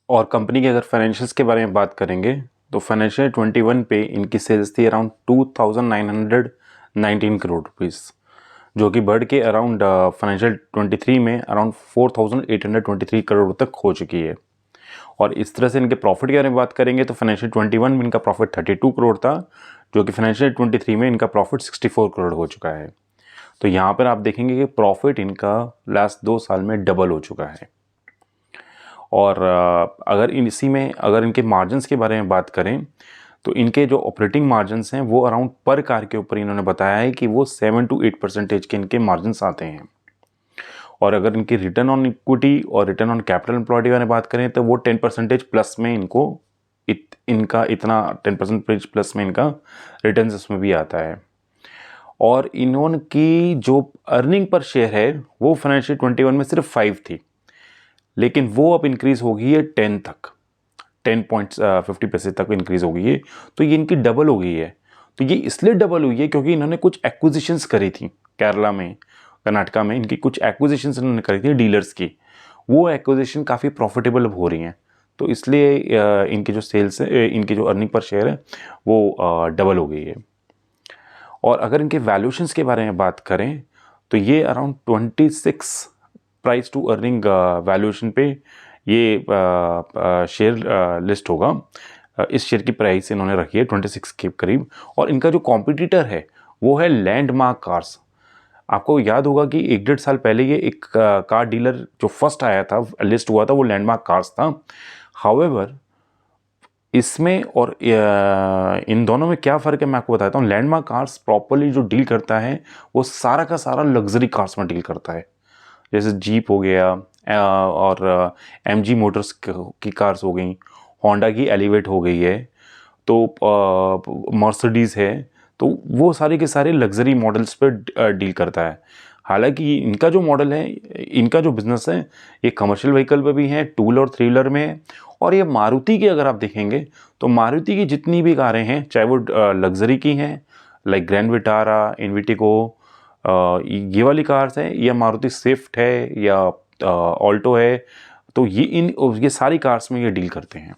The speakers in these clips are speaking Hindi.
और कंपनी के अगर फाइनेंशियल्स के बारे में बात करेंगे तो फाइनेंशियल 21 पे इनकी सेल्स थी अराउंड 2919 करोड़ रुपीस, जो कि बढ़ के अराउंड फाइनेंशियल 23 में अराउंड 4823 करोड़ तक हो चुकी है। और इस तरह से इनके प्रॉफिट के बारे में बात करेंगे तो फाइनेंशियल 21 में इनका प्रॉफिट 32 करोड़ था, जो कि फाइनेंशियल 23 में इनका प्रॉफिट 64 करोड़ हो चुका है। तो यहाँ पर आप देखेंगे कि प्रॉफिट इनका लास्ट 2 साल में डबल हो चुका है। और अगर इसी में अगर इनके मार्जिन्स के बारे में बात करें तो इनके जो ऑपरेटिंग मार्जिन्स हैं वो अराउंड पर कार के ऊपर इन्होंने बताया है कि वो 7 to 8% के इनके मार्जिन्स आते हैं। और अगर इनकी रिटर्न ऑन इक्विटी और रिटर्न ऑन कैपिटल एम्प्लॉयड के बारे में बात करें तो वो 10% प्लस में इनको इनका इतना 10% प्लस में इनका रिटर्न इसमें भी आता है। और इन्होंने की जो अर्निंग पर शेयर है वो फाइनेंशियल 21 में सिर्फ 5 थी, लेकिन वो अब इंक्रीज हो गई है 10 तक, 10.50 पैसे तक इंक्रीज हो गई है। तो ये इनकी डबल हो गई है। तो ये इसलिए डबल हुई है क्योंकि इन्होंने कुछ एक्विजिशंस करी थी केरला में, कर्नाटका में इनकी कुछ एक्विजिशंस इन्होंने करी थी डीलर्स की। वो एक्विजिशन काफ़ी प्रॉफिटेबल हो रही हैं, तो इसलिए इनकी जो सेल्स है, इनकी जो अर्निंग पर शेयर है वो डबल हो गई है। और अगर इनके वैल्यूशंस के बारे में बात करें तो ये around 26 price to earning valuation पे ये शेयर लिस्ट होगा। इस शेयर की प्राइस इन्होंने रखी है 26 के करीब। और इनका जो कॉम्पिटिटर है वो है लैंडमार्क कार्स। आपको याद होगा कि 1-1.5 साल पहले ये एक कार डीलर जो फर्स्ट आया था, लिस्ट हुआ था, वो लैंडमार्क कार्स था। हाउएवर इसमें और इन दोनों में क्या फ़र्क है मैं आपको बताता हूँ। लैंडमार्क कार्स प्रॉपरली जो डील करता है वो सारा का सारा लग्जरी कार्स में डील करता है, जैसे जीप हो गया और एमजी मोटर्स की कार्स हो गई, होंडा की एलिवेट हो गई है, तो मर्सिडीज़ है। तो वो सारे के सारे लग्जरी मॉडल्स पर डील करता है। हालांकि इनका जो मॉडल है, इनका जो बिज़नेस है, ये कमर्शियल व्हीकल पे भी है, 2 व्हीलर और 3 व्हीलर में है। और ये मारुति की अगर आप देखेंगे तो मारुति की जितनी भी कारें हैं, चाहे वो लग्जरी की हैं लाइक ग्रैंड विटारा, इन्विटिको, ये वाली कार्स हैं, या मारुति स्विफ्ट है या ऑल्टो है, तो ये सारी कार्स में ये डील करते हैं।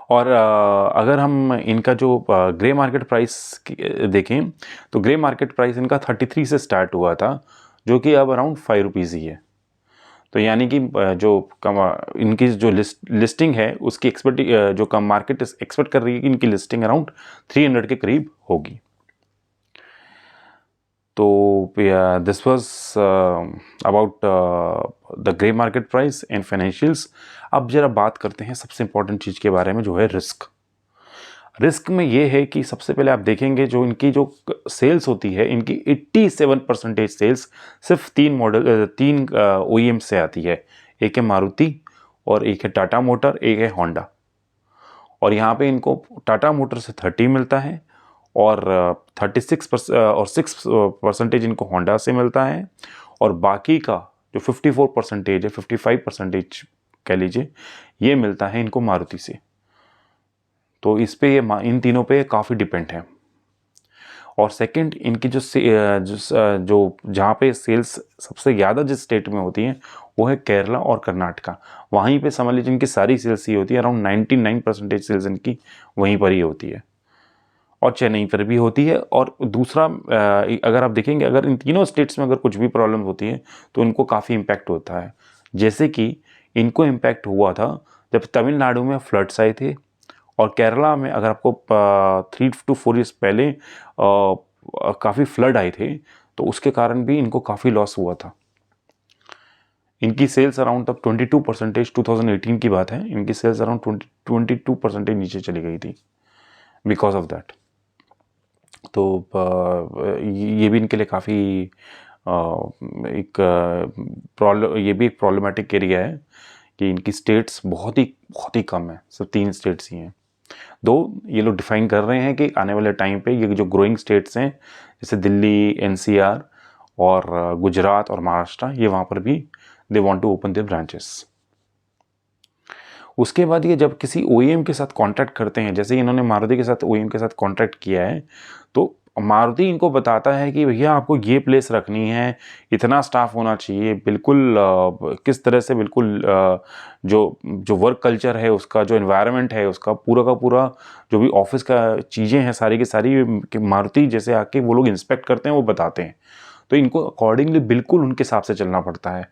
और अगर हम इनका जो ग्रे मार्केट प्राइस देखें तो ग्रे मार्केट प्राइस इनका 33 से स्टार्ट हुआ था, जो कि अब अराउंड 5 रुपीज़ ही है। तो यानी कि इनकी जो लिस्टिंग है उसकी जो कम मार्केट एक्सपेक्ट कर रही है कि इनकी लिस्टिंग अराउंड 300 के करीब होगी। तो this was about the grey market price and financials. अब जरा बात करते हैं सबसे इंपॉर्टेंट चीज़ के बारे में, जो है रिस्क। रिस्क में ये है कि सबसे पहले आप देखेंगे जो इनकी जो सेल्स होती है, इनकी 87% सेल्स सिर्फ 3 OEM से आती है। एक है मारुति और एक है टाटा मोटर, एक है होंडा। और यहाँ पे इनको टाटा मोटर से 30 मिलता है और 6% इनको होंडा से मिलता है। और बाकी का जो 54% है, 55% कह लीजिए, ये मिलता है इनको मारुति से। तो इस पे ये इन तीनों पे काफ़ी डिपेंड है। और सेकंड, इनकी जो जहाँ पे सेल्स सबसे ज़्यादा जिस स्टेट में होती हैं वो है केरला और कर्नाटका। वहीं पे समझ लीजिए इनकी सारी सेल्स ही होती है, अराउंड 99% सेल्स इनकी वहीं पर ही होती है, और चेन्नई पर भी होती है। और दूसरा अगर आप देखेंगे, अगर इन तीनों स्टेट्स में अगर कुछ भी प्रॉब्लम होती है तो इनको काफ़ी इम्पैक्ट होता है। जैसे कि इनको इम्पैक्ट हुआ था जब तमिलनाडु में फ्लड्स आए थे, और केरला में अगर आपको 3 to 4 ईयर्स पहले काफ़ी फ्लड आए थे, तो उसके कारण भी इनको काफ़ी लॉस हुआ था। इनकी सेल्स अराउंड तब 22%, 2018 की बात है, इनकी सेल्स अराउंड 22% नीचे चली गई थी बिकॉज ऑफ दैट। तो ये भी इनके लिए काफ़ी एक प्रॉब्लम, ये भी एक प्रॉब्लमेटिक एरिया है कि इनकी स्टेट्स बहुत ही कम है, सिर्फ 3 स्टेट्स ही हैं। दो ये लोग डिफाइन कर रहे हैं कि आने वाले टाइम पे ये जो ग्रोइंग स्टेट्स हैं, जैसे दिल्ली, NCR और गुजरात और महाराष्ट्र, ये वहाँ पर भी they want to open their branches. उसके बाद ये जब किसी OEM के साथ कॉन्ट्रैक्ट करते हैं, जैसे इन्होंने मारुति के साथ OEM के साथ कॉन्ट्रैक्ट किया है, तो मारुति इनको बताता है कि भैया आपको ये प्लेस रखनी है, इतना स्टाफ होना चाहिए, बिल्कुल किस तरह से बिल्कुल जो जो वर्क कल्चर है उसका, जो एनवायरनमेंट है उसका, पूरा का पूरा जो भी ऑफिस का चीज़ें हैं सारी की सारी कि मारुति जैसे आके वो लोग इंस्पेक्ट करते हैं, वो बताते हैं। तो इनको अकॉर्डिंगली बिल्कुल उनके हिसाब से चलना पड़ता है।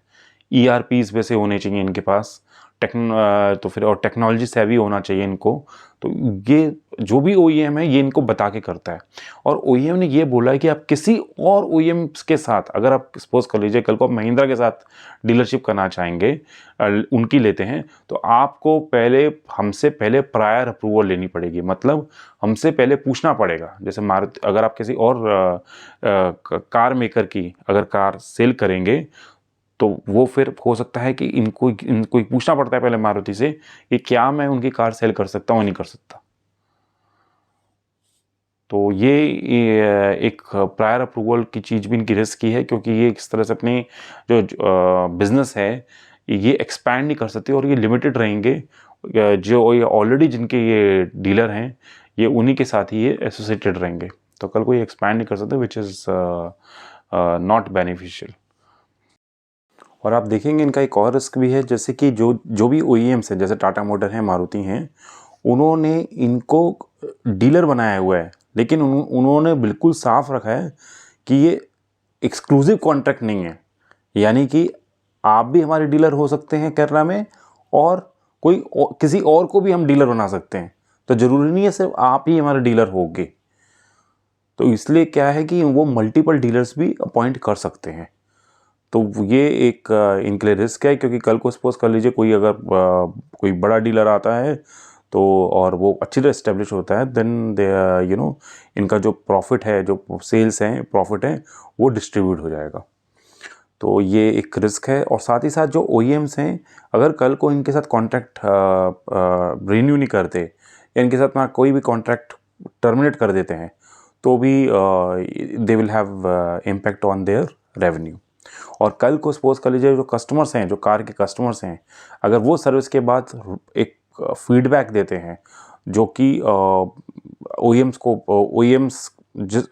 ERPs वैसे होने चाहिए इनके पास, तो फिर और टेक्नोलॉजी सेवी होना चाहिए इनको। तो ये जो भी OEM है ये इनको बता के करता है। और OEM ने ये बोला है कि आप किसी और OEM के साथ, अगर आप सपोज कर लीजिए कल को आप महिंद्रा के साथ डीलरशिप करना चाहेंगे, उनकी लेते हैं, तो आपको पहले हमसे पहले प्रायर अप्रूवल लेनी पड़ेगी। मतलब हमसे पहले पूछना पड़ेगा। जैसे मारुति, अगर आप किसी और कार मेकर की अगर कार सेल करेंगे, तो वो फिर हो सकता है कि इनको पूछना पड़ता है पहले मारुति से कि क्या मैं उनकी कार सेल कर सकता हूँ या नहीं कर सकता। तो ये एक प्रायर अप्रूवल की चीज़ भी इनकी रिस्क की है, क्योंकि ये इस तरह से अपनी जो बिज़नेस है ये एक्सपैंड नहीं कर सकते और ये लिमिटेड रहेंगे। जो ये ऑलरेडी जिनके ये डीलर हैं ये उन्हीं के साथ ही ये एसोसिएटेड रहेंगे। तो कल को ये एक्सपैंड नहीं कर सकते, विच इज़ नॉट बेनिफिशियल। और आप देखेंगे इनका एक और रिस्क भी है, जैसे कि जो भी OEMs हैं, जैसे टाटा मोटर हैं, मारुति हैं, उन्होंने इनको डीलर बनाया हुआ है, लेकिन उन्होंने बिल्कुल साफ रखा है कि ये एक्सक्लूसिव कॉन्ट्रैक्ट नहीं है। यानी कि आप भी हमारे डीलर हो सकते हैं केरला में, और किसी और को भी हम डीलर बना सकते हैं। तो ज़रूरी नहीं है सिर्फ आप ही हमारे डीलर होंगे। तो इसलिए क्या है कि वो मल्टीपल डीलर्स भी अपॉइंट कर सकते हैं। तो ये एक इनके लिए रिस्क है, क्योंकि कल को सपोज कर लीजिए कोई अगर कोई बड़ा डीलर आता है तो और वो अच्छी तरह इस्टेब्लिश होता है, देन दे इनका जो प्रॉफिट है, जो सेल्स हैं, प्रॉफिट है, वो डिस्ट्रीब्यूट हो जाएगा। तो ये एक रिस्क है। और साथ ही साथ जो OEMs हैं, अगर कल को इनके साथ कॉन्ट्रैक्ट रिन्यू नहीं करते या इनके साथ कोई भी कॉन्ट्रैक्ट टर्मिनेट कर देते हैं, तो भी they will have impact on their revenue. और कल को सपोज कर लीजिए जो कस्टमर्स हैं, जो कार के कस्टमर्स हैं, अगर वो सर्विस के बाद एक फीडबैक देते हैं, जो कि OEMs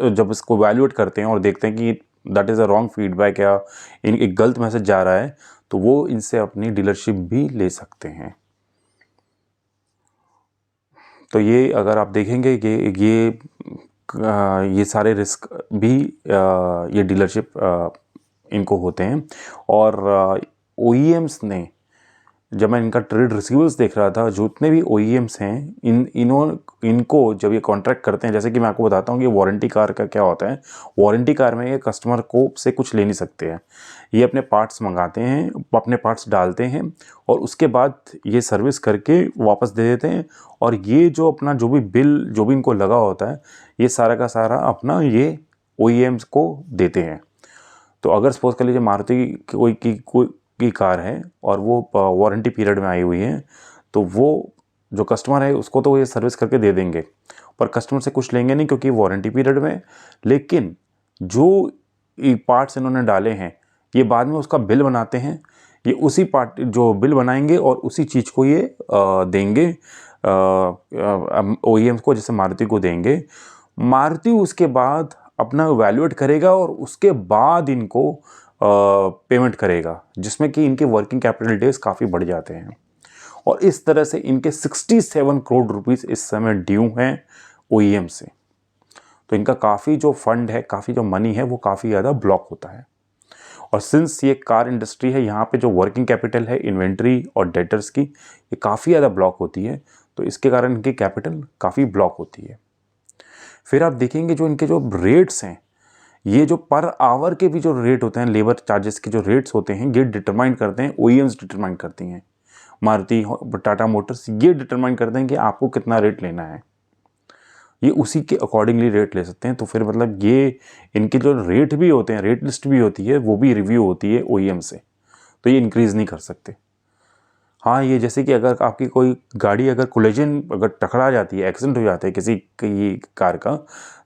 जब इसको वैल्यूएट करते हैं और देखते हैं कि that is a wrong feedback या एक गलत मैसेज जा रहा है, तो वो इनसे अपनी डीलरशिप भी ले सकते हैं। तो ये अगर आप देखेंगे ये सारे रिस्क भी ये डीलरशिप इनको होते हैं। और OEMs ने, जब मैं इनका ट्रेड रिसीवेबल्स देख रहा था, जो जितने भी OEMs हैं इनको जब ये कॉन्ट्रैक्ट करते हैं, जैसे कि मैं आपको बताता हूँ कि वारंटी कार का क्या होता है। वारंटी कार में ये कस्टमर को से कुछ ले नहीं सकते हैं। ये अपने पार्ट्स मंगाते हैं, अपने पार्ट्स डालते हैं और उसके बाद ये सर्विस करके वापस दे देते हैं। और ये जो अपना जो भी बिल जो भी इनको लगा होता है, ये सारा का सारा अपना ये OEMs को देते हैं। तो अगर सपोज कर लीजिए मारुति कोई कार है और वो वारंटी पीरियड में आई हुई है, तो वो जो कस्टमर है उसको तो ये सर्विस करके दे देंगे, पर कस्टमर से कुछ लेंगे नहीं क्योंकि वारंटी पीरियड में। लेकिन जो पार्ट्स इन्होंने डाले हैं, ये बाद में उसका बिल बनाते हैं। ये उसी पार्ट जो बिल बनाएंगे और उसी चीज़ को ये देंगे OEMs को, जैसे मारुति को देंगे। मारुति उसके बाद अपना वैल्यूएट करेगा और उसके बाद इनको पेमेंट करेगा, जिसमें कि इनके वर्किंग कैपिटल डेज काफ़ी बढ़ जाते हैं। और इस तरह से इनके 67 करोड़ रुपीस इस समय ड्यू हैं OEM से। तो इनका काफ़ी जो फंड है, काफ़ी जो मनी है, वो काफ़ी ज़्यादा ब्लॉक होता है। और सिंस ये कार इंडस्ट्री है, यहाँ पे जो वर्किंग कैपिटल है, इन्वेंट्री और डेटर्स की, ये काफ़ी ज़्यादा ब्लॉक होती है। तो इसके कारण इनकी कैपिटल काफ़ी ब्लॉक होती है। फिर आप देखेंगे जो इनके जो रेट्स हैं, ये जो पर आवर के भी जो रेट होते हैं, लेबर चार्जेस के जो रेट्स होते हैं, ये डिटरमाइन करते हैं, OEMs डिटरमाइन करती हैं। मारुति, टाटा मोटर्स ये डिटरमाइन करते हैं कि आपको कितना रेट लेना है। ये उसी के अकॉर्डिंगली रेट ले सकते हैं। तो फिर मतलब ये इनके जो रेट भी होते हैं, रेट लिस्ट भी होती है, वो भी रिव्यू होती है OEM से। तो ये इंक्रीज़ नहीं कर सकते। हाँ, ये जैसे कि अगर आपकी कोई गाड़ी अगर कोलिजन अगर टकरा जाती है, एक्सीडेंट हो जाता है किसी की कार का,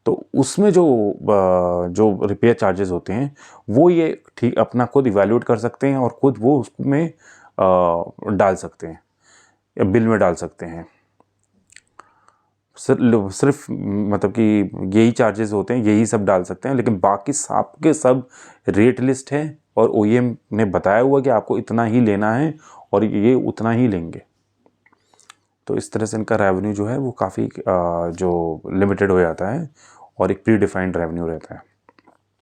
तो उसमें जो रिपेयर चार्जेस होते हैं, वो ये ठीक अपना खुद इवैल्यूएट कर सकते हैं और खुद वो उसमें डाल सकते हैं या बिल में डाल सकते हैं। सिर्फ मतलब कि यही चार्जेस होते हैं, यही सब डाल सकते हैं, लेकिन बाकी सब के सब रेट लिस्ट है और OEM ने बताया हुआ कि आपको इतना ही लेना है और ये उतना ही लेंगे। तो इस तरह से इनका रेवेन्यू जो है वो काफ़ी जो लिमिटेड हो जाता है और एक प्री डिफाइंड रेवेन्यू रहता है।